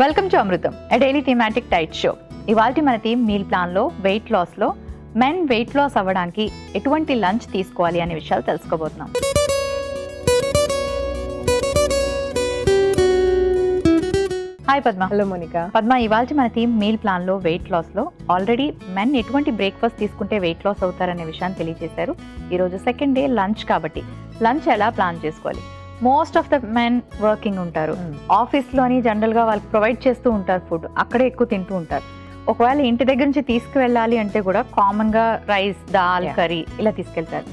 Welcome to Amrutham, a daily thematic diet show. ఇవాల్టి మన theme meal ప్లాన్లో wait లాస్లో men weight loss అవ్వడానికి ఎటువంటి లంచ్ తీసుకోవాలి అనే విషయాలు తెలుసుకోబోతున్నాం. హాయ్ పద్మ. హలో మోనికా. పద్మ, ఇవాల్టి మన థీమ్ మీల్ ప్లాన్లో వెయిట్ లాస్లో ఆల్రెడీ మెన్ ఎటువంటి బ్రేక్ఫాస్ట్ తీసుకుంటే వెయిట్ లాస్ అవుతారనే విషయాన్ని తెలియజేశారు. ఈరోజు సెకండ్ డే లంచ్ కాబట్టి లంచ్ ఎలా ప్లాన్ చేసుకోవాలి. Most of the men working ఉంటారు, ఆఫీస్లోని జనరల్గా వాళ్ళకి ప్రొవైడ్ చేస్తూ ఉంటారు ఫుడ్, అక్కడే ఎక్కువ తింటూ ఉంటారు. ఒకవేళ ఇంటి దగ్గర నుంచి తీసుకువెళ్ళాలి అంటే కూడా కామన్గా రైస్, దాల్, కర్రీ ఇలా తీసుకెళ్తారు.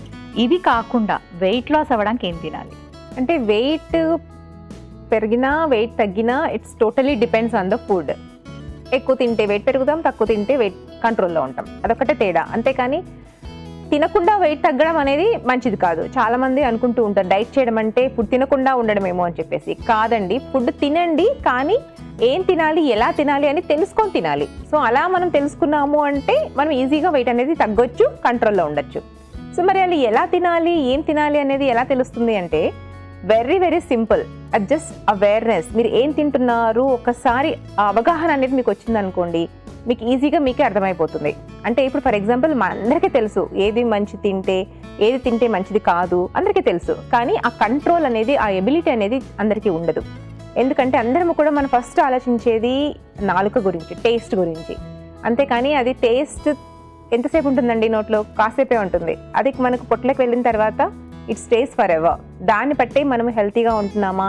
ఇవి కాకుండా వెయిట్ లాస్ అవ్వడానికి ఏం తినాలి అంటే వెయిట్ పెరిగినా వెయిట్ తగ్గినా it's totally depends on the food. ఎక్కువ తింటే వెయిట్ పెరుగుతాం, తక్కువ తింటే వెయిట్ కంట్రోల్లో ఉంటాం, అదొకటే తేడా. అంతేకాని తినకుండా వెయిట్ తగ్గడం అనేది మంచిది కాదు. చాలా మంది అనుకుంటూ ఉంటారు డైట్ చేయడం అంటే ఫుడ్ తినకుండా ఉండడమేమో అని చెప్పేసి. కాదండి, ఫుడ్ తినండి, కానీ ఏం తినాలి, ఎలా తినాలి అని తెలుసుకొని తినాలి. సో అలా మనం తెలుసుకున్నాము అంటే మనం ఈజీగా వెయిట్ అనేది తగ్గొచ్చు, కంట్రోల్లో ఉండొచ్చు. సో మరి అది ఎలా తినాలి, ఏం తినాలి అనేది ఎలా తెలుస్తుంది అంటే వెరీ వెరీ సింపుల్. అది జస్ట్ అవేర్నెస్. మీరు ఏం తింటున్నారు ఒకసారి ఆ అవగాహన అనేది మీకు వచ్చిందనుకోండి, మీకు ఈజీగా మీకే అర్థమైపోతుంది. అంటే ఇప్పుడు ఫర్ ఎగ్జాంపుల్ మన అందరికీ తెలుసు ఏది మంచి తింటే ఏది తింటే మంచిది కాదు, అందరికీ తెలుసు. కానీ ఆ కంట్రోల్ అనేది, ఆ ఎబిలిటీ అనేది అందరికీ ఉండదు. ఎందుకంటే అందరం కూడా మనం ఫస్ట్ ఆలోచించేది నాలుక గురించి, టేస్ట్ గురించి. అంతేకాని అది టేస్ట్ ఎంతసేపు ఉంటుందండి నోట్లో, కాసేపే ఉంటుంది. అది మనకు పొట్లకి వెళ్ళిన తర్వాత ఇట్ స్టేస్ ఫర్ ఎవర్. దాన్ని బట్టే మనం హెల్తీగా ఉంటున్నామా,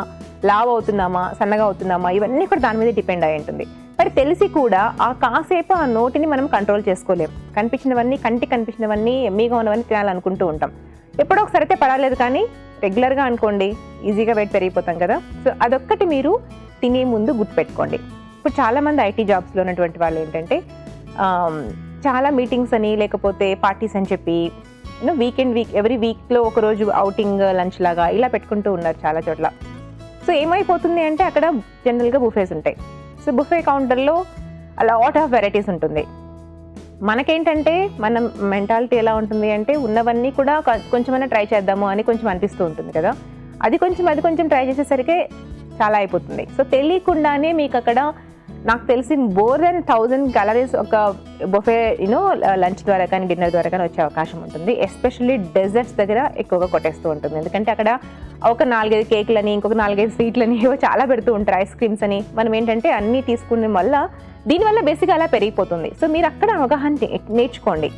లావ్ అవుతున్నామా, సన్నగా అవుతున్నామా, ఇవన్నీ కూడా దాని మీద డిపెండ్ అయి ఉంటుంది. మరి తెలిసి కూడా ఆ కాసేపు ఆ నోటిని మనం కంట్రోల్ చేసుకోలేం. కనిపించినవన్నీ, కంటికి కనిపించినవన్నీ, ఎమ్మీగా ఉన్నవన్నీ తినాలనుకుంటూ ఉంటాం. ఎప్పుడో ఒకసారి అయితే పర్వాలేదు, కానీ రెగ్యులర్గా అనుకోండి ఈజీగా వెయిట్ పెరిగిపోతాం కదా. సో అదొక్కటి మీరు తినే ముందు గుర్తుపెట్టుకోండి. ఇప్పుడు చాలామంది ఐటీ జాబ్స్లో ఉన్నటువంటి వాళ్ళు ఏంటంటే చాలా మీటింగ్స్ అని, లేకపోతే పార్టీస్ అని చెప్పి ఎవ్రీ వీక్లో ఒకరోజు అవుటింగ్, లంచ్ లాగా ఇలా పెట్టుకుంటూ ఉన్నారు చాలా చోట్ల. సో ఏమైపోతుంది అంటే అక్కడ జనరల్గా బుఫేస్ ఉంటాయి. సో బుఫే కౌంటర్లో లాట్ ఆఫ్ వెరైటీస్ ఉంటుంది. మనకేంటంటే మన మెంటాలిటీ ఎలా ఉంటుంది అంటే ఉన్నవన్నీ కూడా కొంచెమైనా ట్రై చేద్దాము అని కొంచెం అనిపిస్తూ ఉంటుంది కదా. అది కొంచెం ట్రై చేసేసరికి చాలా అయిపోతుంది. సో తెలియకుండానే మీకు అక్కడ నాకు తెలిసి మోర్ దెన్ 1000 క్యాలరీస్ ఒక బుఫే లంచ్ ద్వారా కానీ డిన్నర్ ద్వారా కానీ వచ్చే అవకాశం ఉంటుంది. ఎస్పెషల్లీ డెజర్ట్స్ దగ్గర ఎక్కువగా కొట్టేస్తూ ఉంటుంది. ఎందుకంటే అక్కడ ఒక 4-5 కేకులని, ఇంకొక 4-5 స్వీట్లని ఏవో చాలా పెడుతూ ఉంటారు, ఐస్ క్రీమ్స్ అని. మనం ఏంటంటే అన్నీ తీసుకునే వల్ల దీనివల్ల బేసిక్గా అలా పెరిగిపోతుంది. సో మీరు అక్కడ అవగాహన నేర్చుకోండి.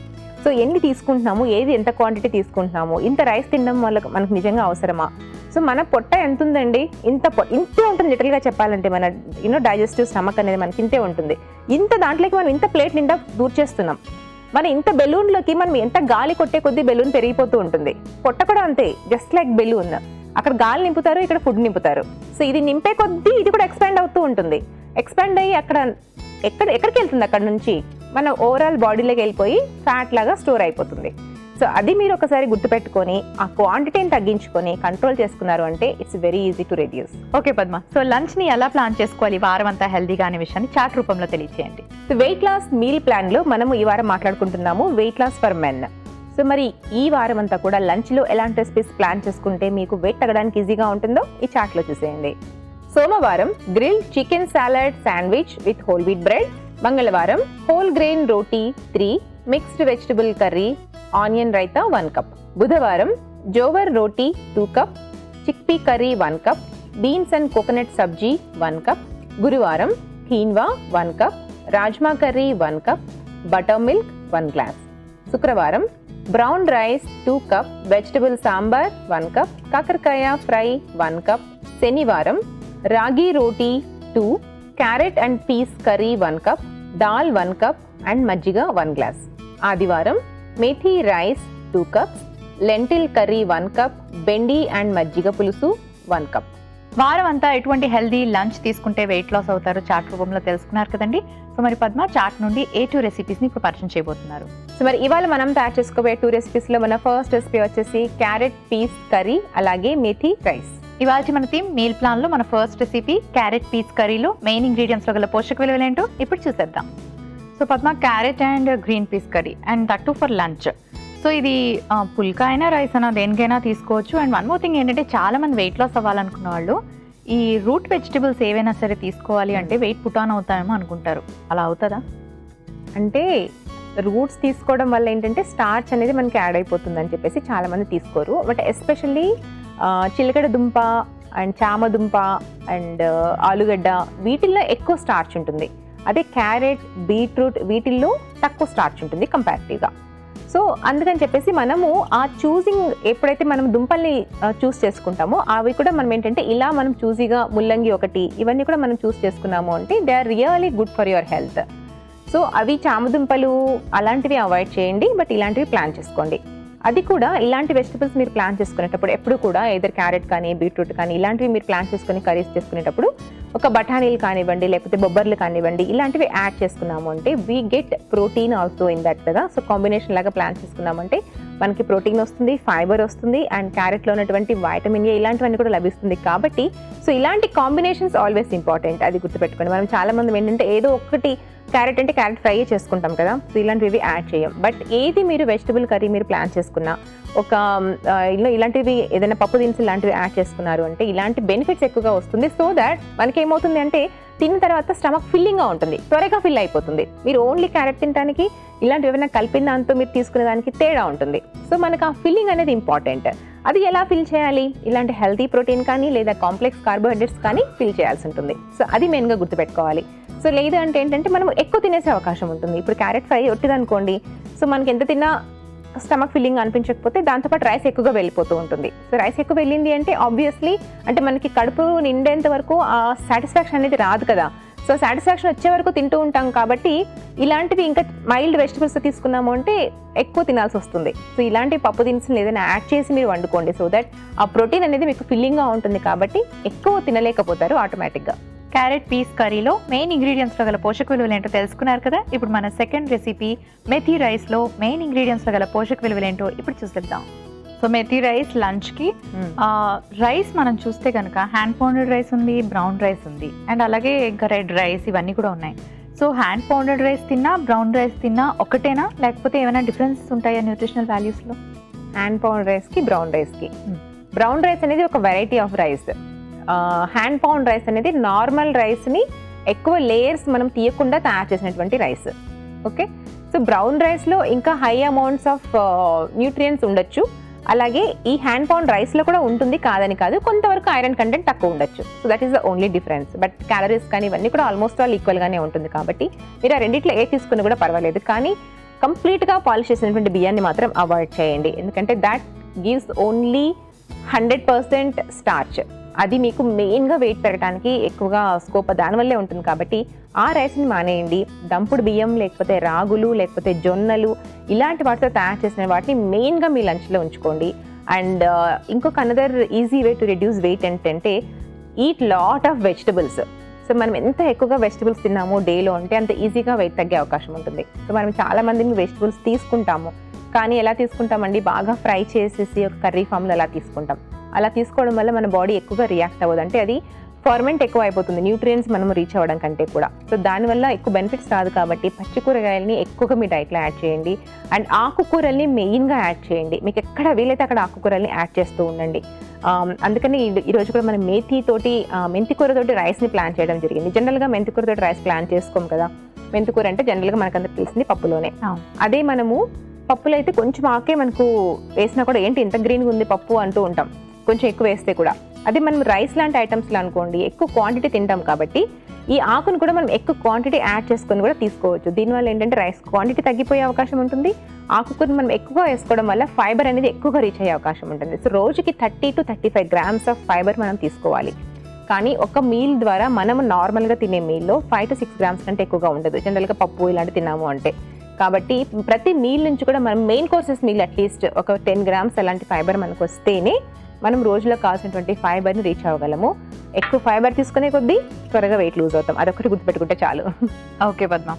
సో ఎన్ని తీసుకుంటున్నాము, ఏది ఎంత క్వాంటిటీ తీసుకుంటున్నాము, ఇంత రైస్ తినడం వల్ల మనకు నిజంగా అవసరమా. సో మన పొట్ట ఎంత ఉందండి, ఇంతే ఉంటుంది లిటరల్గా చెప్పాలంటే. మన డైజెస్టివ్ స్టమక్ అనేది మనకి ఇంతే ఉంటుంది. ఇంత దాంట్లోకి మనం ఇంత ప్లేట్ నిండా దూర్చేస్తున్నాం. మన ఇంత బెలూన్లోకి మనం ఎంత గాలి కొట్టే కొద్దీ బెలూన్ పెరిగిపోతూ ఉంటుంది. పొట్ట కూడా అంతే, జస్ట్ లైక్ బెలూన్. అక్కడ గాలి నింపుతారు, ఇక్కడ ఫుడ్ నింపుతారు. సో ఇది నింపే కొద్దీ ఇది కూడా ఎక్స్పాండ్ అవుతూ ఉంటుంది. ఎక్స్పాండ్ అయ్యి ఎక్కడికి వెళ్తుంది, అక్కడ నుంచి మన ఓవరాల్ బాడీలోకి వెళ్ళిపోయి ఫ్యాట్ లాగా స్టోర్ అయిపోతుంది. సో అది మీరు ఒకసారి గుర్తుపెట్టుకొని ఆ క్వాంటిటీని తగ్గించుకొని కంట్రోల్ చేసుకున్నారు అంటే it's very easy to reduce. Okay Padma, so లంచ్ని ఎలా ప్లాన్ చేసుకోవాలి వారం అంతా హెల్దీగా అనే విషయాన్ని చార్ట్ రూపంలో తెలియచేయండి. సో వెయిట్ లాస్ మీల్ ప్లాన్లో మనము ఈ వారం మాట్లాడుకుంటున్నాము weight loss for men. So మరి ఈ వారం అంతా కూడా లంచ్లో ఎలాంటి రెసిపీస్ ప్లాన్ చేసుకుంటే మీకు వెయిట్ తగ్గడానికి ఈజీగా ఉంటుందో ఈ చార్ట్లో చూసేయండి. సోమవారం grill chicken salad sandwich with whole wheat bread. మంగళవారం whole grain roti 3, mixed vegetable curry, onion raita 1 cup. బుధవారం jowar roti 2 cup, chickpea curry 1 cup, beans and coconut sabzi 1 cup. గురువారం quinoa 1 cup, rajma curry 1 cup, buttermilk 1 glass. శుక్రవారం brown rice 2 cup, vegetable sambar 1 cup, కాకరకాయ fry 1 cup. శనివారం ragi roti 2, carrot and piece curry 1 cup, dal 1 cup and మజ్జిగ 1 glass. ఆదివారం methi rice 2 cups, lentil curry 1 cup, bhindi and మజ్జిగ పులుసు 1 cup. వారం అంతా ఎటువంటి హెల్దీ లంచ్ తీసుకుంటే వెయిట్ లాస్ అవుతారో చార్ట్ రూపంలో తెలుసుకున్నారు కదండి. సో మరి పద్మ, చార్ట్ నుండి ఏ 2 రెసిపీస్ని ఇప్పుడు పరిచయం చేయబోతున్నారు. సో మరి ఇవాళ మనం తయారు చేసుకోబోయే 2 రెసిపీస్లో మన ఫస్ట్ రెసిపీ వచ్చేసి క్యారెట్ పీస్ కర్రీ, అలాగే మేథీ రైస్. ఇవాళ మన థీమ్ మీల్ ప్లాన్లో మన ఫస్ట్ రెసిపీ క్యారెట్ పీస్ కర్రీలో మెయిన్ ఇంగ్రీడియంట్స్లో గల పోషక విలువలు ఏంటో ఇప్పుడు చూసేద్దాం. So Padma, carrot and green peas curry and that to for lunch. So ఇది పుల్కా అయినా రైస్ అయినా దేనికైనా తీసుకోవచ్చు. అండ్ వన్ మోర్ థింగ్ ఏంటంటే చాలా మంది వెయిట్ లాస్ అవ్వాలనుకున్న వాళ్ళు ఈ రూట్ వెజిటబుల్స్ ఏవైనా సరే తీసుకోవాలి అంటే వెయిట్ పుట్ ఆన్ అవుతామేమో అనుకుంటారు, అలా అవుతుందా? అంటే రూట్స్ తీసుకోవడం వల్ల ఏంటంటే స్టార్చ్ అనేది మనకి యాడ్ అయిపోతుంది అని చెప్పేసి చాలా మంది తీసుకోరు. బట్ ఎస్పెషల్లీ చిలకడ దుంప అండ్ చామ దుంప అండ్ ఆలుగడ్డ వీటిల్లో ఎక్కువ స్టార్చ్ ఉంటుంది. అదే క్యారెట్, బీట్రూట్ వీటిల్లో తక్కువ స్టార్చ్ ఉంటుంది కంపారిటివ్గా. సో అందుకని చెప్పేసి మనము ఆ చూసింగ్ ఎప్పుడైతే మనం దుంపల్ని చూస్ చేసుకుంటామో అవి కూడా మనం ఏంటంటే ఇలా మనం చూసీగా ముల్లంగి ఒకటి ఇవన్నీ కూడా మనం చూస్ చేసుకున్నాము అంటే they are really good for your health. So అవి చామదుంపలు అలాంటివి అవాయిడ్ చేయండి, బట్ ఇలాంటివి ప్లాన్ చేసుకోండి. అది కూడా ఇలాంటి వెజిటబుల్స్ మీరు ప్లాన్ చేసుకునేటప్పుడు ఎప్పుడు కూడా ఏదర్ క్యారెట్ కానీ బీట్రూట్ కానీ ఇలాంటివి మీరు ప్లాన్ చేసుకుని కర్రీస్ చేసుకునేటప్పుడు ఒక బఠానీలు కానివ్వండి లేకపోతే బొబ్బర్లు కానివ్వండి ఇలాంటివి యాడ్ చేసుకున్నాము అంటే we get protein also in that కదా. సో కాంబినేషన్ లాగా ప్లాన్ చేసుకున్నామంటే మనకి ప్రోటీన్ వస్తుంది, ఫైబర్ వస్తుంది అండ్ క్యారెట్లో ఉన్నటువంటి వైటమిన్ ఏ ఇలాంటివన్నీ కూడా లభిస్తుంది. కాబట్టి సో ఇలాంటి కాంబినేషన్స్ ఆల్వేస్ ఇంపార్టెంట్, అది గుర్తుపెట్టుకోండి. మనం చాలా మంది ఏంటంటే ఏదో ఒకటి క్యారెట్ అంటే క్యారెట్ ఫ్రై చేసుకుంటాం కదా, సో ఇలాంటివి యాడ్ చేయం. బట్ ఏది మీరు వెజిటబుల్ కర్రీ మీరు ప్లాన్ చేసుకున్నా ఒక ఇలాంటివి ఏదైనా పప్పు దినుసులు లాంటివి యాడ్ చేసుకున్నారు అంటే ఇలాంటి బెనిఫిట్స్ ఎక్కువగా వస్తుంది. సో దాట్ మనకి ఏమవుతుంది అంటే తిన్న తర్వాత స్టమక్ ఫిల్లింగ్గా ఉంటుంది, త్వరగా ఫిల్ అయిపోతుంది. మీరు ఓన్లీ క్యారెట్ తినడానికి ఇలాంటివి ఏమైనా కలిపిన దాంతో మీరు తీసుకునే దానికి తేడా ఉంటుంది. సో మనకు ఆ ఫిల్లింగ్ అనేది ఇంపార్టెంట్. అది ఎలా ఫిల్ చేయాలి? ఇలాంటి హెల్తీ ప్రోటీన్ కానీ లేదా కాంప్లెక్స్ కార్బోహైడ్రేట్స్ కానీ ఫిల్ చేయాల్సి ఉంటుంది. సో అది మెయిన్గా గుర్తుపెట్టుకోవాలి. సో లేదు అంటే ఏంటంటే మనం ఎక్కువ తినేసే అవకాశం ఉంటుంది. ఇప్పుడు క్యారెట్ ఫ్రై ఒట్టిదనుకోండి, సో మనకి ఎంత తిన్నా స్టమక్ ఫిల్లింగ్ అనిపించకపోతే దాంతోపాటు రైస్ ఎక్కువగా వెళ్ళిపోతూ ఉంటుంది. సో రైస్ ఎక్కువ వెళ్ళింది అంటే ఆబ్వియస్లీ అంటే మనకి కడుపు నిండేంత వరకు ఆ సాటిస్ఫాక్షన్ అనేది రాదు కదా. సో సాటిస్ఫాక్షన్ వచ్చే వరకు తింటూ ఉంటాం కాబట్టి ఇలాంటివి ఇంకా మైల్డ్ వెజిటబుల్స్ తీసుకున్నాము అంటే ఎక్కువ తినాల్సి వస్తుంది. సో ఇలాంటి పప్పు దినుసులు ఏదైనా యాడ్ చేసి మీరు వండుకోండి. సో దట్ ఆ ప్రోటీన్ అనేది మీకు ఫిల్లింగ్గా ఉంటుంది కాబట్టి ఎక్కువ తినలేకపోతారు ఆటోమేటిక్గా. క్యారెట్ పీస్ కర్రీలో మెయిన్ ఇంగ్రీడియంట్స్లో గల పోషక విలువలు ఏంటో తెలుసుకున్నారు కదా. ఇప్పుడు మన సెకండ్ రెసిపీ మెథీ రైస్లో మెయిన్ ఇంగ్రీడియంట్స్లో గల పోషక విలువలు ఏంటో ఇప్పుడు చూసేద్దాం. సో మెథీ రైస్ లంచ్కి రైస్ మనం చూస్తే కనుక హ్యాండ్ పౌండెడ్ రైస్ ఉంది, బ్రౌన్ రైస్ ఉంది అండ్ అలాగే ఇంకా రెడ్ రైస్ ఇవన్నీ కూడా ఉన్నాయి. సో హ్యాండ్ పౌండెడ్ రైస్ తిన్నా బ్రౌన్ రైస్ తిన్నా ఒకటేనా లేకపోతే ఏమైనా డిఫరెన్సెస్ ఉంటాయా న్యూట్రిషనల్ వాల్యూస్లో? హ్యాండ్ పౌండ్ రైస్కి బ్రౌన్ రైస్కి బ్రౌన్ రైస్ అనేది ఒక variety of rice. Hand pound rice అనేది నార్మల్ రైస్ని ఎక్కువ లేయర్స్ మనం తీయకుండా తయారు చేసినటువంటి రైస్. ఓకే, సో బ్రౌన్ రైస్లో ఇంకా హై అమౌంట్స్ ఆఫ్ న్యూట్రియంట్స్ ఉండొచ్చు. అలాగే ఈ హ్యాండ్ పౌండ్ రైస్లో కూడా ఉంటుంది, కాదని కాదు, కొంతవరకు ఐరన్ కంటెంట్ తక్కువ ఉండొచ్చు. So that is the only difference. But calories కానీ ఇవన్నీ కూడా ఆల్మోస్ట్ ఆల్ ఈక్వల్గానే ఉంటుంది. కాబట్టి మీరు ఆ రెండిట్లో ఏ తీసుకుని కూడా పర్వాలేదు, కానీ కంప్లీట్గా పాలిష్ చేసినటువంటి బియ్యాన్ని మాత్రం అవాయిడ్ చేయండి. ఎందుకంటే దాట్ గివ్స్ ఓన్లీ 100% స్టార్చ్. అది మీకు మెయిన్గా వెయిట్ పెరగడానికి ఎక్కువగా స్కోప్ దానివల్లే ఉంటుంది. కాబట్టి ఆ రైస్ని మానేయండి. దంపుడు బియ్యం లేకపోతే రాగులు లేకపోతే జొన్నలు ఇలాంటి వాటితో తయారు చేసిన వాటిని మెయిన్గా మీ లంచ్లో ఉంచుకోండి. అండ్ ఇంకొక another easy way to reduce weight ఏంటంటే eat lot of vegetables. So మనం ఎంత ఎక్కువగా వెజిటబుల్స్ తిన్నామో డేలో అంటే అంత ఈజీగా వెయిట్ తగ్గే అవకాశం ఉంటుంది. సో మనం చాలామంది వెజిటబుల్స్ తీసుకుంటాము, కానీ ఎలా తీసుకుంటామండి, బాగా ఫ్రై చేసేసి ఒక కర్రీ ఫామ్లో అలా తీసుకుంటాం. అలా తీసుకోవడం వల్ల మన బాడీ ఎక్కువగా రియాక్ట్ అవ్వదు, అంటే అది ఫర్మెంట్ ఎక్కువ అయిపోతుంది న్యూట్రియంట్స్ మనం రీచ్ అవ్వడం కంటే కూడా. సో దానివల్ల ఎక్కువ బెనిఫిట్స్ రాదు. కాబట్టి పచ్చి కూరగాయలని ఎక్కువగా మీ డైట్లో యాడ్ చేయండి. అండ్ ఆకుకూరల్ని మెయిన్గా యాడ్ చేయండి. మీకు ఎక్కడ వీలైతే అక్కడ ఆకుకూరల్ని యాడ్ చేస్తూ ఉండండి. అందుకని ఈరోజు కూడా మనం మెంతికూరతోటి రైస్ని ప్లాన్ చేయడం జరిగింది. జనరల్గా మెంతికూరతోటి రైస్ ప్లాన్ చేసుకోం కదా. మెంతికూర అంటే జనరల్గా మనకందరికి తెలిసింది పప్పులోనే. అదే మనము పప్పులో అయితే కొంచెం ఆకే మనకు వేసినా కూడా ఏంటి ఇంత గ్రీన్గా ఉంది పప్పు అంటూ ఉంటాం, కొంచెం ఎక్కువ వేస్తే కూడా. అదే మనం రైస్ లాంటి ఐటమ్స్లో అనుకోండి ఎక్కువ క్వాంటిటీ తింటాం కాబట్టి ఈ ఆకును కూడా మనం ఎక్కువ క్వాంటిటీ యాడ్ చేసుకొని కూడా తీసుకోవచ్చు. దీనివల్ల ఏంటంటే రైస్ క్వాంటిటీ తగ్గిపోయే అవకాశం ఉంటుంది. ఆకుకూరను మనం ఎక్కువగా వేసుకోవడం వల్ల ఫైబర్ అనేది ఎక్కువగా రీచ్ అయ్యే అవకాశం ఉంటుంది. సో రోజుకి 30 to 35 grams ఆఫ్ ఫైబర్ మనం తీసుకోవాలి. కానీ ఒక మీల్ ద్వారా మనం నార్మల్గా తినే మీల్లో 5 to 6 grams కంటే ఎక్కువగా ఉండదు జనరల్గా పప్పు ఇలాంటి తిన్నాము అంటే. కాబట్టి ప్రతి మీల్ నుంచి కూడా మనం మెయిన్ కోర్సెస్ మీల్ అట్లీస్ట్ ఒక 10 grams అలాంటి ఫైబర్ మనకు వస్తేనే మనం రోజులో కావాల్సినటువంటి ఫైబర్ని రీచ్ అవ్వగలము. ఎక్కువ ఫైబర్ తీసుకునే కొద్దీ త్వరగా వెయిట్ లూజ్ అవుతాం. అదొకటి గుర్తుపెట్టుకుంటే చాలు. ఓకే పద్మ.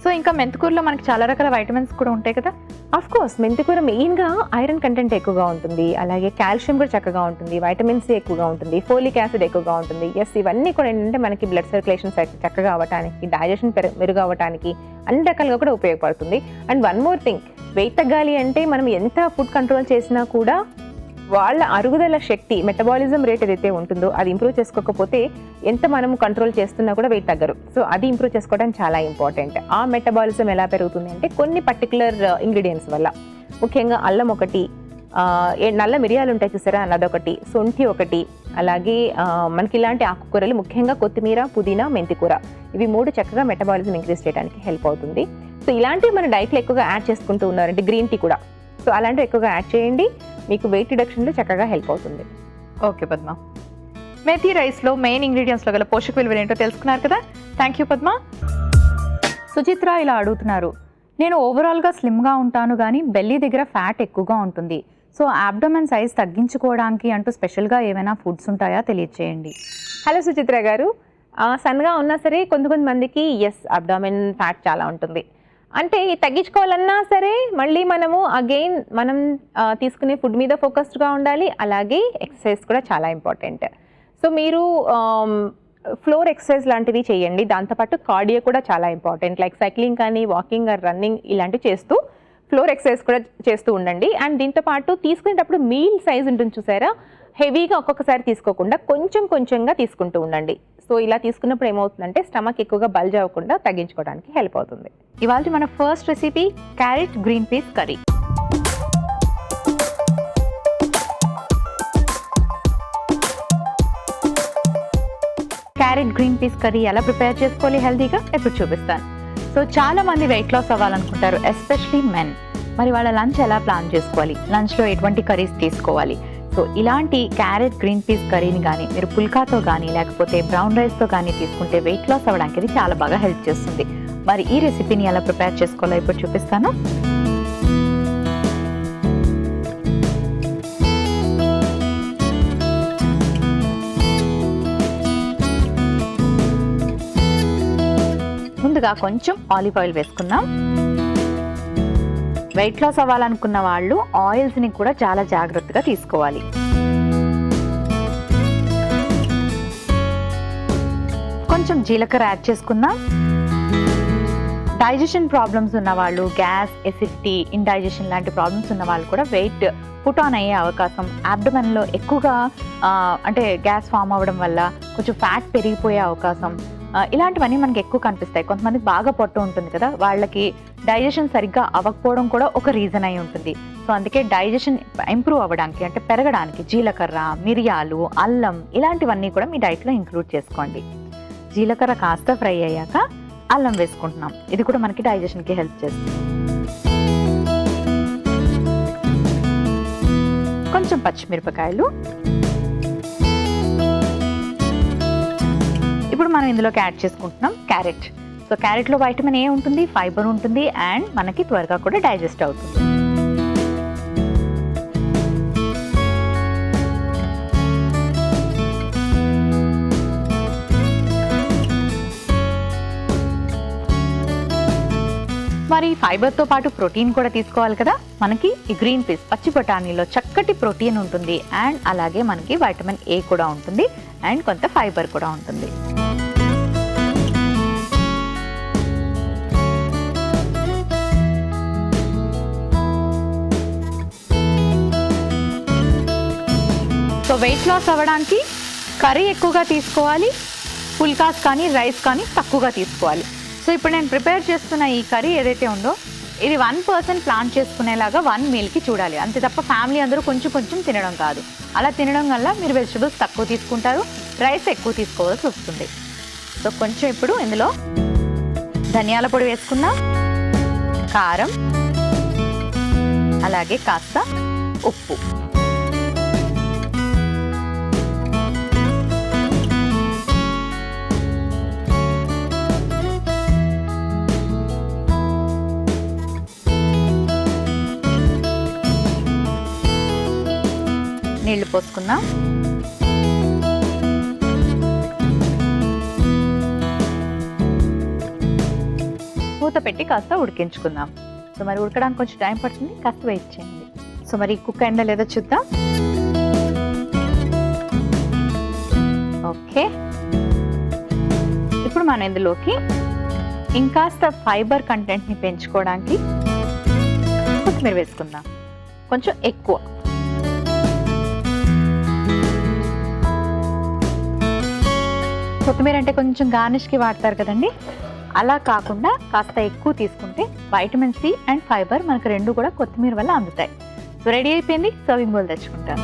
సో ఇంకా మెంతికూరలో మనకి చాలా రకాల వైటమిన్స్ కూడా ఉంటాయి కదా. ఆఫ్ కోర్స్ మెంతికూర మెయిన్గా ఐరన్ కంటెంట్ ఎక్కువగా ఉంటుంది, అలాగే కాల్షియం కూడా చక్కగా ఉంటుంది, వైటమిన్ సి ఎక్కువగా ఉంటుంది, ఫోలిక్ యాసిడ్ ఎక్కువగా ఉంటుంది. ఎస్, ఇవన్నీ కూడా ఏంటంటే మనకి బ్లడ్ సర్క్యులేషన్ చక్కగా అవ్వడానికి, డైజెషన్ మెరుగు అవ్వడానికి అన్ని రకాలుగా కూడా ఉపయోగపడుతుంది. And one more thing, weight తగ్గాలి అంటే మనం ఎంత ఫుడ్ కంట్రోల్ చేసినా కూడా వాళ్ళ అరుగుదల శక్తి, మెటబాలిజం రేట్ ఏదైతే ఉంటుందో అది ఇంప్రూవ్ చేసుకోకపోతే ఎంత మనం కంట్రోల్ చేస్తున్నా కూడా వెయిట్ తగ్గరు. సో అది ఇంప్రూవ్ చేసుకోవడం చాలా ఇంపార్టెంట్. ఆ మెటబాలిజం ఎలా పెరుగుతుంది అంటే కొన్ని పర్టికులర్ ఇంగ్రీడియంట్స్ వల్ల. ముఖ్యంగా అల్లం ఒకటి, నల్ల మిరియాలు ఉంటాయి చూసారా, అదొకటి, శొంఠి ఒకటి, అలాగే మనకి ఇలాంటి ఆకుకూరలు ముఖ్యంగా కొత్తిమీర, పుదీనా, మెంతికూర, ఇవి 3 చక్కగా మెటబాలిజం ఇంక్రీజ్ చేయడానికి హెల్ప్ అవుతుంది. సో ఇలాంటివి మన డైట్లో ఎక్కువగా యాడ్ చేసుకుంటూ ఉన్నారంటే గ్రీన్ టీ కూడా, సో అలాంటివి ఎక్కువగా యాడ్ చేయండి, మీకు వెయిట్ రిడక్షన్లో చక్కగా హెల్ప్ అవుతుంది. ఓకే పద్మ, మెథీ రైస్లో మెయిన్ ఇంగ్రీడియంట్స్లో గల పోషక విలువలు ఏంటో తెలుసుకున్నారు కదా. Thank you Padma. సుచిత్ర ఇలా అడుగుతున్నారు, నేను ఓవరాల్గా స్లిమ్గా ఉంటాను కానీ బెల్లీ దగ్గర ఫ్యాట్ ఎక్కువగా ఉంటుంది, సో అబ్డోమెన్ సైజ్ తగ్గించుకోవడానికి అంటూ స్పెషల్గా ఏమైనా ఫుడ్స్ ఉంటాయా తెలియచేయండి. హలో సుచిత్ర గారు, సన్నగా ఉన్నా సరే కొంతమందికి అబ్డామిన్ ఫ్యాట్ చాలా ఉంటుంది. అంటే తగ్గించుకోవాలన్నా సరే మళ్ళీ మనము అగైన్ మనం తీసుకునే ఫుడ్ మీద ఫోకస్డ్గా ఉండాలి, అలాగే ఎక్సర్సైజ్ కూడా చాలా ఇంపార్టెంట్. సో మీరు ఫ్లోర్ ఎక్సర్సైజ్ లాంటివి చేయండి, దాంతోపాటు కార్డియో కూడా చాలా ఇంపార్టెంట్. లైక్ సైక్లింగ్ కానీ, వాకింగ్ ఆర్ రన్నింగ్ ఇలాంటివి చేస్తూ ఫ్లోర్ ఎక్సర్సైజ్ కూడా చేస్తూ ఉండండి. అండ్ దీంతోపాటు తీసుకునేటప్పుడు మీల్ సైజ్ ఉంటుంది చూసారా, హెవీగా ఒక్కొక్కసారి తీసుకోకుండా కొంచెం కొంచెంగా తీసుకుంటూ ఉండండి. సో ఇలా తీసుకున్నప్పుడు ఏమవుతుందంటే స్టమక్ ఎక్కువగా బల్జ్ అవ్వకుండా తగ్గించుకోవడానికి హెల్ప్ అవుతుంది. ఇవాళ మన first recipe carrot green peas curry. Carrot green peas curry ఎలా ప్రిపేర్ చేసుకోవాలి హెల్తీగా ఇప్పుడు చూపిస్తాను. సో చాలా మంది వెయిట్ లాస్ అవ్వాలనుకుంటారు, ఎస్పెషలీ మెన్. మరి వాళ్ళ లంచ్ ఎలా ప్లాన్ చేసుకోవాలి, లంచ్లో ఎటువంటి కర్రీస్ తీసుకోవాలి. సో ఇలాంటి క్యారెట్ గ్రీన్ పీస్ కర్రీని కానీ మీరు పుల్కాతో కానీ లేకపోతే బ్రౌన్ రైస్తో కానీ తీసుకుంటే వెయిట్ లాస్ అవ్వడానికి ఇది చాలా బాగా హెల్ప్ చేస్తుంది. మరి ఈ రెసిపీని ఎలా ప్రిపేర్ చేసుకోవాలో ఇప్పుడు చూపిస్తాను. ముందుగా కొంచెం ఆలివ్ ఆయిల్ వేసుకుందాం. వెయిట్ లాస్ అవ్వాలనుకున్న వాళ్ళు ఆయిల్స్ని కూడా చాలా జాగ్రత్తగా తీసుకోవాలి. కొంచెం జీలకర్ర యాడ్ చేసుకుందాం. డైజెషన్ ప్రాబ్లమ్స్ ఉన్న వాళ్ళు, గ్యాస్, ఎసిడిటీ, ఇండైజెషన్ లాంటి ప్రాబ్లమ్స్ ఉన్న వాళ్ళు కూడా వెయిట్ పుట్ ఆన్ అయ్యే అవకాశం, అబ్డోమెన్లో ఎక్కువగా అంటే గ్యాస్ ఫామ్ అవ్వడం వల్ల కొంచెం ఫ్యాట్ పెరిగిపోయే అవకాశం, ఇలాంటివన్నీ మనకి ఎక్కువ కనిపిస్తాయి. కొంతమందికి బాగా పొట్ట ఉంటుంది కదా, వాళ్ళకి డైజెషన్ సరిగ్గా అవ్వకపోవడం కూడా ఒక రీజన్ అయి ఉంటుంది. సో అందుకే డైజెషన్ ఇంప్రూవ్ అవ్వడానికి అంటే పెరగడానికి జీలకర్ర, మిరియాలు, అల్లం ఇలాంటివన్నీ కూడా మీ డైట్లో ఇంక్లూడ్ చేసుకోండి. జీలకర్ర కాస్త ఫ్రై అయ్యాక అల్లం వేసుకుంటున్నాం, ఇది కూడా మనకి డైజెషన్కి హెల్ప్ చేస్తుంది. కొంచెం పచ్చిమిరపకాయలు. ఇప్పుడు మనం ఇందులోకి యాడ్ చేసుకుంటున్నాం క్యారెట్. సో క్యారెట్లో వైటమిన్ ఏ ఉంటుంది, ఫైబర్ ఉంటుంది, అండ్ మనకి త్వరగా కూడా డైజెస్ట్ అవుతుంది. మరి ఫైబర్తో పాటు ప్రోటీన్ కూడా తీసుకోవాలి కదా. మనకి ఈ గ్రీన్ పీస్ పచ్చి బఠానీలో చక్కటి ప్రోటీన్ ఉంటుంది, అండ్ అలాగే మనకి వైటమిన్ ఏ కూడా ఉంటుంది, అండ్ కొంత ఫైబర్ కూడా ఉంటుంది. సో వెయిట్ లాస్ అవ్వడానికి కర్రీ ఎక్కువగా తీసుకోవాలి, పుల్కాస్ కానీ రైస్ కానీ తక్కువగా తీసుకోవాలి. సో ఇప్పుడు నేను ప్రిపేర్ చేస్తున్న ఈ కర్రీ ఏదైతే ఉందో ఇది 1% ప్లాన్ చేసుకునేలాగా 1 మీల్కి చూడాలి, అంతే తప్ప ఫ్యామిలీ అందరూ కొంచెం కొంచెం తినడం కాదు. అలా తినడం వల్ల మీరు వెజిటబుల్స్ తక్కువ తీసుకుంటారు, రైస్ ఎక్కువ తీసుకోవాల్సి వస్తుంది. సో కొంచెం ఇప్పుడు ఇందులో ధనియాల పొడి వేసుకుందాం, కారం, అలాగే కాస్త ఉప్పు. నీళ్లు పోసుకుందాం. మూత పెట్టి కాస్త ఉడికించుకుందాం. సో మరి ఉడకడానికి కొంచెం టైం పడుతుంది, కాస్త వెయిట్ చేయండి. సో మరి కుక్ అయిందా లేదో చూద్దాం. ఓకే, ఇప్పుడు మనం ఇందులోకి ఇంకాస్త ఫైబర్ కంటెంట్ని పెంచుకోవడానికి కొత్తిమీర వేసుకుందాం, కొంచెం ఎక్కువ. కొత్తిమీర అంటే కొంచెం గార్నిష్కి వాడతారు కదండి, అలా కాకుండా కాస్త ఎక్కువ తీసుకుంటే వైటమిన్ సి అండ్ ఫైబర్ మనకు రెండు కూడా కొత్తిమీర వల్ల అందుతాయి. సో రెడీ అయిపోయింది, సర్వింగ్ బౌల్ తెచ్చుకుంటాను.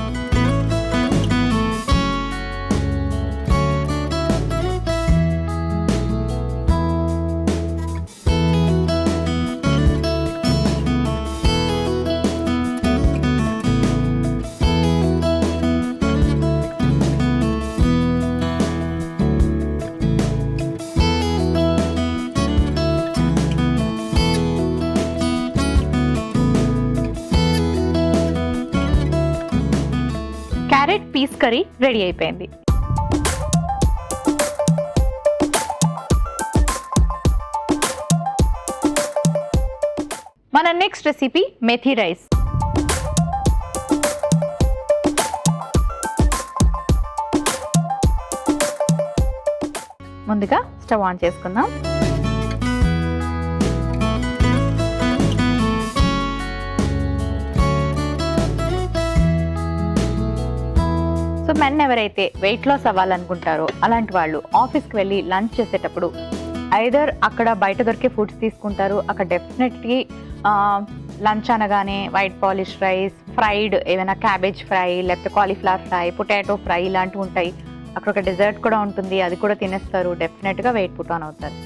క్యారెట్ పీస్ కర్రీ రెడీ అయిపోయింది. మన నెక్స్ట్ రెసిపీ మెథీ రైస్. ముందుగా స్టవ్ ఆన్ చేసుకుందాం. సో మెన్ ఎవరైతే వెయిట్ లాస్ అవ్వాలనుకుంటారో అలాంటి వాళ్ళు ఆఫీస్కి వెళ్ళి లంచ్ చేసేటప్పుడు ఐదర్ అక్కడ బయట దొరికే ఫుడ్స్ తీసుకుంటారు, అక్కడ డెఫినెట్లీ లంచ్ అనగానే వైట్ పాలిష్ రైస్, ఫ్రైడ్ ఏమైనా క్యాబేజ్ ఫ్రై, లేకపోతే కాలీఫ్లవర్ ఫ్రై, పొటాటో ఫ్రై ఇలాంటివి ఉంటాయి. అక్కడ ఒక డెజర్ట్ కూడా ఉంటుంది, అది కూడా తినేస్తారు, డెఫినెట్గా వెయిట్ పుట్ ఆన్ అవుతారు.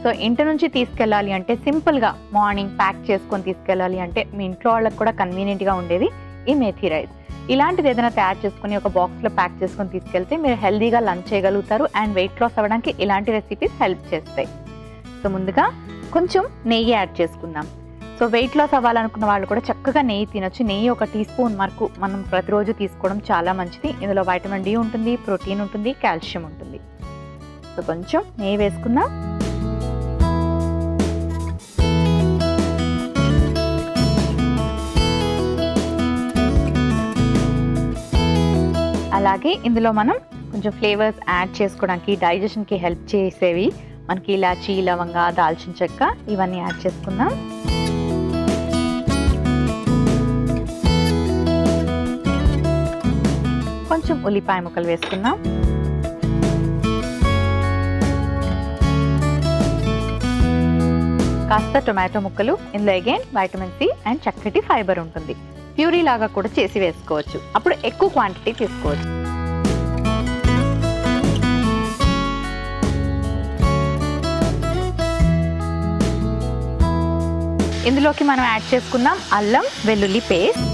సో ఇంటి నుంచి తీసుకెళ్ళాలి అంటే సింపుల్గా మార్నింగ్ ప్యాక్ చేసుకొని తీసుకెళ్ళాలి అంటే మీ ఇంట్లో వాళ్ళకి కూడా కన్వీనియంట్గా ఉండేది ఈ మెథీ రైస్. ఇలాంటిది ఏదైనా తయారు చేసుకుని ఒక బాక్స్లో ప్యాక్ చేసుకొని తీసుకెళ్తే మీరు హెల్దీగా లంచ్ చేయగలుగుతారు అండ్ వెయిట్ లాస్ అవ్వడానికి ఇలాంటి రెసిపీస్ హెల్ప్ చేస్తాయి. సో ముందుగా కొంచెం నెయ్యి యాడ్ చేసుకుందాం. సో వెయిట్ లాస్ అవ్వాలనుకున్న వాళ్ళు కూడా చక్కగా నెయ్యి తినొచ్చు. నెయ్యి ఒక టీ స్పూన్ వరకు మనం ప్రతిరోజు తీసుకోవడం చాలా మంచిది. ఇందులో వైటమిన్ డి ఉంటుంది, ప్రోటీన్ ఉంటుంది, కాల్షియం ఉంటుంది. సో కొంచెం నెయ్యి వేసుకుందాం. అలాగే ఇందులో మనం కొంచెం ఫ్లేవర్స్ యాడ్ చేసుకోవడానికి, డైజెషన్కి హెల్ప్ చేసేవి మనకి ఇలాచీ, లవంగ, దాల్చిన చెక్క ఇవన్నీ యాడ్ చేసుకుందాం. కొంచెం ఉల్లిపాయ ముక్కలు వేసుకుందాం. కాస్త టొమాటో ముక్కలు. ఇందులో అగైన్ వైటమిన్ సి అండ్ చక్కటి ఫైబర్ ఉంటుంది. ప్యూరీ లాగా కూడా చేసి వేసుకోవచ్చు, అప్పుడు ఎక్కువ క్వాంటిటీ తీసుకోవచ్చు. ఇందులోకి మనం యాడ్ చేసుకుందాం అల్లం వెల్లుల్లి పేస్ట్,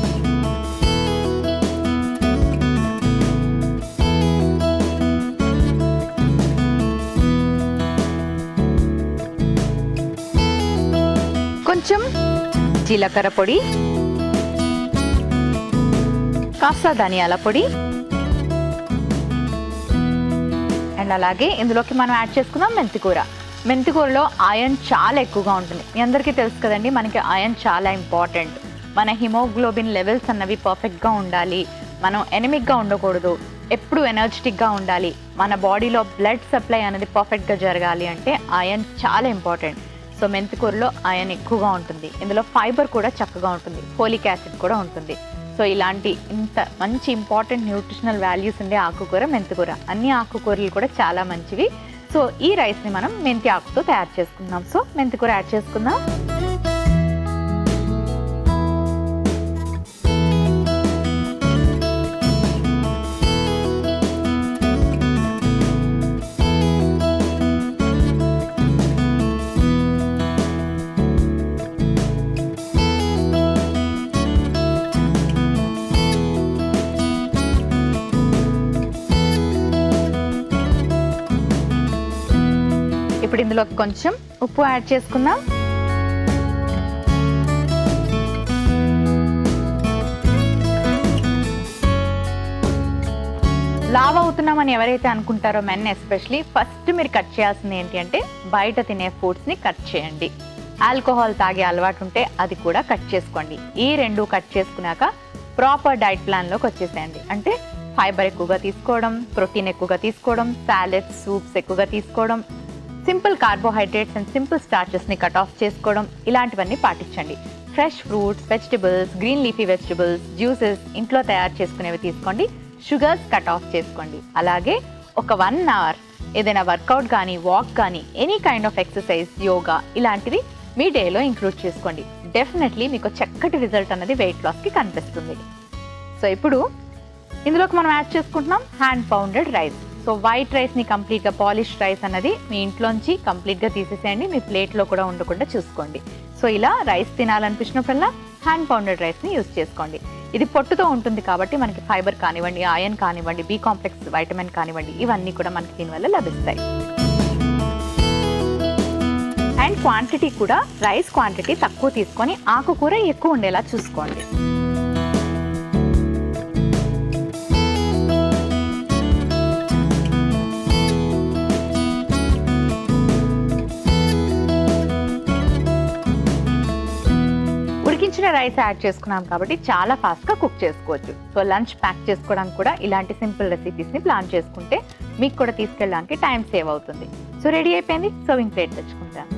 కొంచెం జీలకర్ర పొడి, కాస్త ధనియాల పొడి అండ్ అలాగే ఇందులోకి మనం యాడ్ చేసుకుందాం మెంతికూర. మెంతికూరలో ఐరన్ చాలా ఎక్కువగా ఉంటుంది. మీ అందరికీ తెలుసు కదండి, మనకి ఐరన్ చాలా ఇంపార్టెంట్. మన హిమోగ్లోబిన్ లెవెల్స్ అన్నవి పర్ఫెక్ట్గా ఉండాలి, మనం ఎనిమిక్గా ఉండకూడదు, ఎప్పుడు ఎనర్జెటిక్గా ఉండాలి, మన బాడీలో బ్లడ్ సప్లై అనేది పర్ఫెక్ట్గా జరగాలి అంటే ఐరన్ చాలా ఇంపార్టెంట్. సో మెంతికూరలో ఐరన్ ఎక్కువగా ఉంటుంది. ఇందులో ఫైబర్ కూడా చక్కగా ఉంటుంది, ఫోలిక్ యాసిడ్ కూడా ఉంటుంది. సో ఇలాంటి ఇంత మంచి ఇంపార్టెంట్ న్యూట్రిషనల్ వాల్యూస్ ఉండే ఆకుకూర మెంతికూర. అన్ని ఆకుకూరలు కూడా చాలా మంచివి. సో ఈ రైస్ని మనం మెంతి ఆకుతో తయారు చేసుకుందాం. సో మెంతికూర యాడ్ చేసుకుందాం. ఇప్పుడు ఇందులోకి కొంచెం ఉప్పు యాడ్ చేసుకుందాం. లావ్ అవుతున్నామని ఎవరైతే అనుకుంటారో మెన్ ఎస్పెషలీ, ఫస్ట్ మీరు కట్ చేయాల్సింది ఏంటి అంటే బయట తినే ఫుడ్స్ని కట్ చేయండి. ఆల్కహాల్ తాగే అలవాటు ఉంటే అది కూడా కట్ చేసుకోండి. ఈ రెండు కట్ చేసుకున్నాక ప్రాపర్ డైట్ ప్లాన్లోకి వచ్చేసేయండి. అంటే ఫైబర్ ఎక్కువగా తీసుకోవడం, ప్రోటీన్ ఎక్కువగా తీసుకోవడం, సాలెడ్స్, సూప్స్ ఎక్కువగా తీసుకోవడం, సింపుల్ కార్బోహైడ్రేట్స్ అండ్ సింపుల్ స్టార్చెస్ని కట్ ఆఫ్ చేసుకోవడం, ఇలాంటివన్నీ పాటించండి. Fresh fruits, vegetables, green leafy vegetables, juices ఇంట్లో తయారు చేసుకునేవి తీసుకోండి. షుగర్స్ కట్ ఆఫ్ చేసుకోండి. అలాగే ఒక 1 అవర్ ఏదైనా వర్కౌట్ కానీ వాక్ కానీ any kind of exercise yoga ఇలాంటివి మీ డేలో ఇంక్లూడ్ చేసుకోండి. డెఫినెట్లీ మీకు చక్కటి రిజల్ట్ అన్నది వెయిట్ లాస్కి కనిపిస్తుంది. సో ఇప్పుడు ఇందులోకి మనం యాడ్ చేసుకుంటున్నాం hand pounded rice. So white రైస్ని కంప్లీట్గా పాలిష్ రైస్ అన్నది మీ ఇంట్లోంచి కంప్లీట్గా తీసేసేయండి, మీ ప్లేట్లో కూడా ఉండకుండా చూసుకోండి. సో ఇలా రైస్ తినాలనిపించినప్పుడల్లా హ్యాండ్ పౌండెడ్ రైస్ని యూజ్ చేసుకోండి. ఇది పొట్టుతో ఉంటుంది కాబట్టి మనకి ఫైబర్ కానివ్వండి, ఐరన్ కానివ్వండి, బి కాంప్లెక్స్ వైటమిన్ కానివ్వండి, ఇవన్నీ కూడా మనకి దీనివల్ల లభిస్తాయి. అండ్ క్వాంటిటీ కూడా రైస్ క్వాంటిటీ తక్కువ తీసుకొని ఆకుకూర ఎక్కువ ఉండేలా చూసుకోండి. ఉడికించిన రైస్ యాడ్ చేసుకున్నాం కాబట్టి చాలా ఫాస్ట్గా కుక్ చేసుకోవచ్చు. సో లంచ్ ప్యాక్ చేసుకోవడానికి కూడా ఇలాంటి సింపుల్ రెసిపీస్ని ప్లాన్ చేసుకుంటే మీకు కూడా తీసుకెళ్ళడానికి టైం సేవ్ అవుతుంది. సో రెడీ అయిపోయింది, సర్వింగ్ ప్లేట్ తెచ్చుకుంటాను.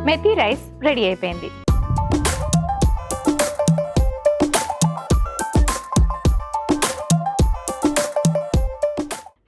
మెథీ రైస్ రెడీ అయిపోయింది.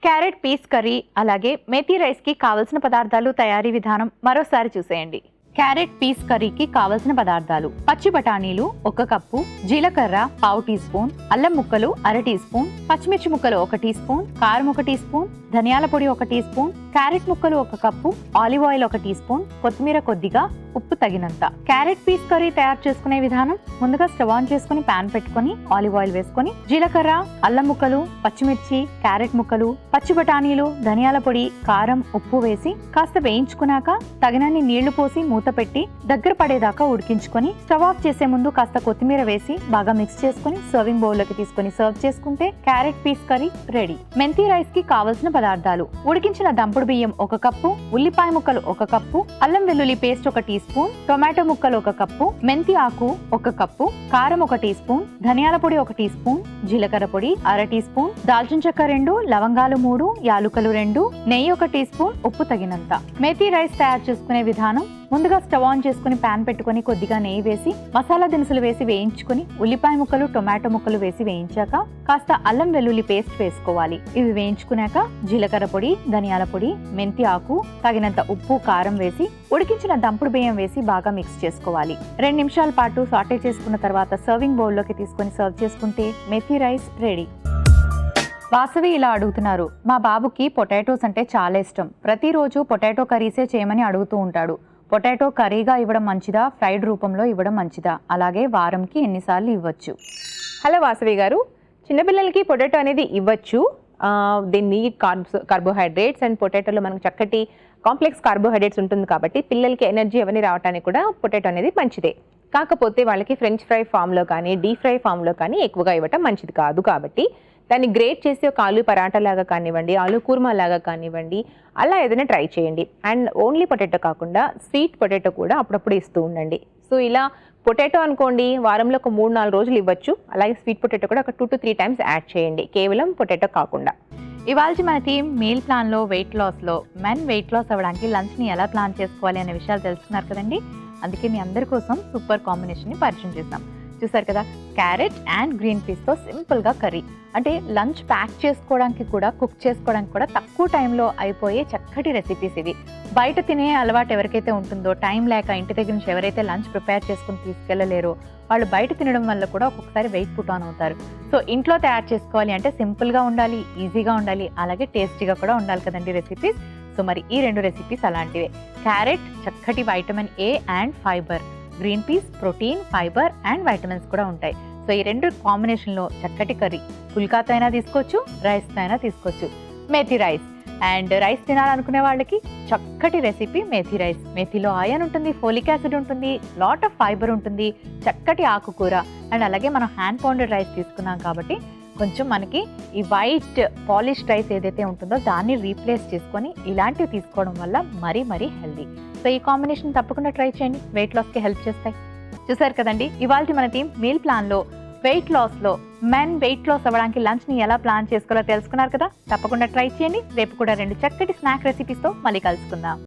క్యారెట్ పీస్ కర్రీ అలాగే మెథీ రైస్కి కావలసిన పదార్థాలు, తయారీ విధానం మరోసారి చూసేయండి. క్యారెట్ పీస్ కర్రీకి కావలసిన పదార్థాలు: పచ్చి బఠానీలు 1 కప్పు, జీలకర్ర 1/2 టీ స్పూన్, అల్లం ముక్కలు 1/2 టీ స్పూన్, పచ్చిమిర్చి ముక్కలు 1 టీ స్పూన్, కారం 1 టీ స్పూన్, ధనియాల పొడి 1 టీ స్పూన్, క్యారెట్ ముక్కలు 1 cup, olive oil 1 teaspoon, కొత్తిమీర కొద్దిగా, ఉప్పు తగినంత. క్యారెట్ పీస్ కర్రీ తయారు చేసుకునే విధానం: ముందుగా స్టవ్ ఆన్ చేసుకుని పాన్ పెట్టుకుని ఆలివ్ ఆయిల్ వేసుకొని జీలకర్ర, అల్లం ముక్కలు, పచ్చిమిర్చి, క్యారెట్ ముక్కలు, పచ్చి బఠానీలు, ధనియాల పొడి, కారం, ఉప్పు వేసి కాస్త వేయించుకున్నాక తగినన్ని నీళ్లు పోసి మూత పెట్టి దగ్గర పడేదాకా ఉడికించుకొని స్టవ్ ఆఫ్ చేసే ముందు కాస్త కొత్తిమీర వేసి బాగా మిక్స్ చేసుకుని సర్వింగ్ బౌల్ లోకి తీసుకుని సర్వ్ చేసుకుంటే క్యారెట్ పీస్ కర్రీ రెడీ. మెంతి రైస్ కి కావలసిన పదార్థాలు: ఉడికించిన దంపుడు బియ్యం 1 కప్పు, ఉల్లిపాయ ముక్కలు 1 కప్పు, అల్లం వెల్లుల్లి పేస్ట్ 1 టీ స్పూన్, టొమాటో ముక్కలు 1 కప్పు, మెంతి ఆకు 1 కప్పు, కారం 1 టీ స్పూన్, ధనియాల పొడి 1 టీ స్పూన్, జీలకర్ర పొడి 1/2 టీ స్పూన్, దాల్చిన చెక్క 2, లవంగాలు 3, యాలుకలు 2, నెయ్యి 1 టీ స్పూన్, ఉప్పు తగినంత. మెథీ రైస్ తయారు చేసుకునే విధానం: ముందుగా స్టవ్ ఆన్ చేసుకుని పాన్ పెట్టుకుని కొద్దిగా నెయ్యి వేసి మసాలా దినుసులు వేసి వేయించుకుని ఉల్లిపాయ ముక్కలు, టొమాటో ముక్కలు వేసి వేయించాక కాస్త అల్లం వెల్లుల్లి పేస్ట్ వేసుకోవాలి. ఇవి వేయించుకున్నాక జీలకర్ర పొడి, ధనియాల పొడి, మెంతి ఆకు, తగినంత ఉప్పు, కారం వేసి ఉడికించిన దంపుడు బియ్యం వేసి బాగా మిక్స్ చేసుకోవాలి. 2 నిమిషాల పాటు సాటే చేసుకున్న తర్వాత సర్వింగ్ బౌల్లోకి తీసుకొని సర్వ్ చేసుకుంటే మెథీ రైస్ రెడీ. వాసవి ఇలా అడుగుతున్నారు: మా బాబుకి పొటాటోస్ అంటే చాలా ఇష్టం, ప్రతిరోజు పొటాటో కర్రీసే చేయమని అడుగుతూ ఉంటాడు. పొటాటో కర్రీగా ఇవ్వడం మంచిదా, ఫ్రైడ్ రూపంలో ఇవ్వడం మంచిదా, అలాగే వారంకి ఎన్నిసార్లు ఇవ్వచ్చు? హలో వాసవి గారు, చిన్నపిల్లలకి పొటాటో అనేది ఇవ్వచ్చు. దే నీడ్ కార్బోహైడ్రేట్స్ అండ్ పొటాటోలో మనకు చక్కటి కాంప్లెక్స్ కార్బోహైడ్రేట్స్ ఉంటుంది కాబట్టి పిల్లలకి ఎనర్జీ అవన్నీ రావడానికి కూడా పొటాటో అనేది మంచిదే. కాకపోతే వాళ్ళకి ఫ్రెంచ్ ఫ్రై ఫామ్లో కానీ డీప్ ఫ్రై ఫామ్లో కానీ ఎక్కువగా ఇవ్వటం మంచిది కాదు. కాబట్టి దాన్ని గ్రేట్ చేసి ఒక ఆలు పరాటా లాగా కానివ్వండి, ఆలు కుర్మా లాగా కానివ్వండి, అలా ఏదైనా ట్రై చేయండి. అండ్ ఓన్లీ పొటాటో కాకుండా స్వీట్ పొటాటో కూడా అప్పుడప్పుడు ఇస్తూ ఉండండి. సో ఇలా పొటాటో అనుకోండి వారంలో ఒక 3-4 రోజులు ఇవ్వచ్చు. అలాగే స్వీట్ పొటాటో కూడా ఒక 2 to 3 times యాడ్ చేయండి, కేవలం పొటాటో కాకుండా. ఇవాళ మన టీమ్ మీల్ ప్లాన్లో వెయిట్ లాస్లో మెన్ వెయిట్ లాస్ అవ్వడానికి లంచ్ని ఎలా ప్లాన్ చేసుకోవాలి అనే విషయాలు తెలుసుకున్నారు కదండి. అందుకే మీ అందరి కోసం సూపర్ కాంబినేషన్ని పరిచయం చేస్తాం. చూసారు కదా, క్యారెట్ అండ్ గ్రీన్ పీస్తో సింపుల్గా కర్రీ. అంటే లంచ్ ప్యాక్ చేసుకోవడానికి కూడా కుక్ చేసుకోవడానికి కూడా తక్కువ టైంలో అయిపోయే చక్కటి రెసిపీస్ ఇవి. బయట తినే అలవాటు ఎవరికైతే ఉంటుందో, టైం లేక ఇంటి దగ్గర నుంచి ఎవరైతే లంచ్ ప్రిపేర్ చేసుకుని తీసుకెళ్ళలేరో వాళ్ళు బయట తినడం వల్ల కూడా ఒక్కొక్కసారి వెయిట్ పుట్ ఆన్ అవుతారు. సో ఇంట్లో తయారు చేసుకోవాలి అంటే సింపుల్గా ఉండాలి, ఈజీగా ఉండాలి, అలాగే టేస్టీగా కూడా ఉండాలి కదండి రెసిపీస్. సో మరి ఈ 2 రెసిపీస్ అలాంటివే. క్యారెట్ చక్కటి vitamin A and fibre, green peas protein, fibre and vitamins కూడా ఉంటాయి. సో ఈ 2 కాంబినేషన్లో చక్కటి కర్రీ పుల్కాతో అయినా తీసుకోవచ్చు, రైస్తో అయినా తీసుకోవచ్చు. మెథీ రైస్ అండ్ రైస్ తినాలనుకునే వాళ్ళకి చక్కటి రెసిపీ మెథీ రైస్. మెథీలో ఐరన్ ఉంటుంది, ఫోలిక్ యాసిడ్ ఉంటుంది, లాట్ ఆఫ్ ఫైబర్ ఉంటుంది, చక్కటి ఆకుకూర అండ్ అలాగే మనం హ్యాండ్ పౌండెడ్ రైస్ తీసుకున్నాం కాబట్టి కొంచెం మనకి ఈ వైట్ పాలిష్ రైస్ ఏదైతే ఉంటుందో దాన్ని రీప్లేస్ చేసుకొని ఇలాంటివి తీసుకోవడం వల్ల మరీ హెల్దీ. సో ఈ కాంబినేషన్ తప్పకుండా ట్రై చేయండి, వెయిట్ లాస్కి హెల్ప్ చేస్తాయి. చూసారు కదండి, ఇవాళ మన టీం మీల్ ప్లాన్లో వెయిట్ లాస్లో మెన్ వెయిట్ లాస్ అవ్వడానికి లంచ్ని ఎలా ప్లాన్ చేసుకోవాలో తెలుసుకున్నారు కదా. తప్పకుండా ట్రై చేయండి. రేపు కూడా 2 చక్కటి స్నాక్ రెసిపీస్తో మళ్ళీ కలుసుకుందాం.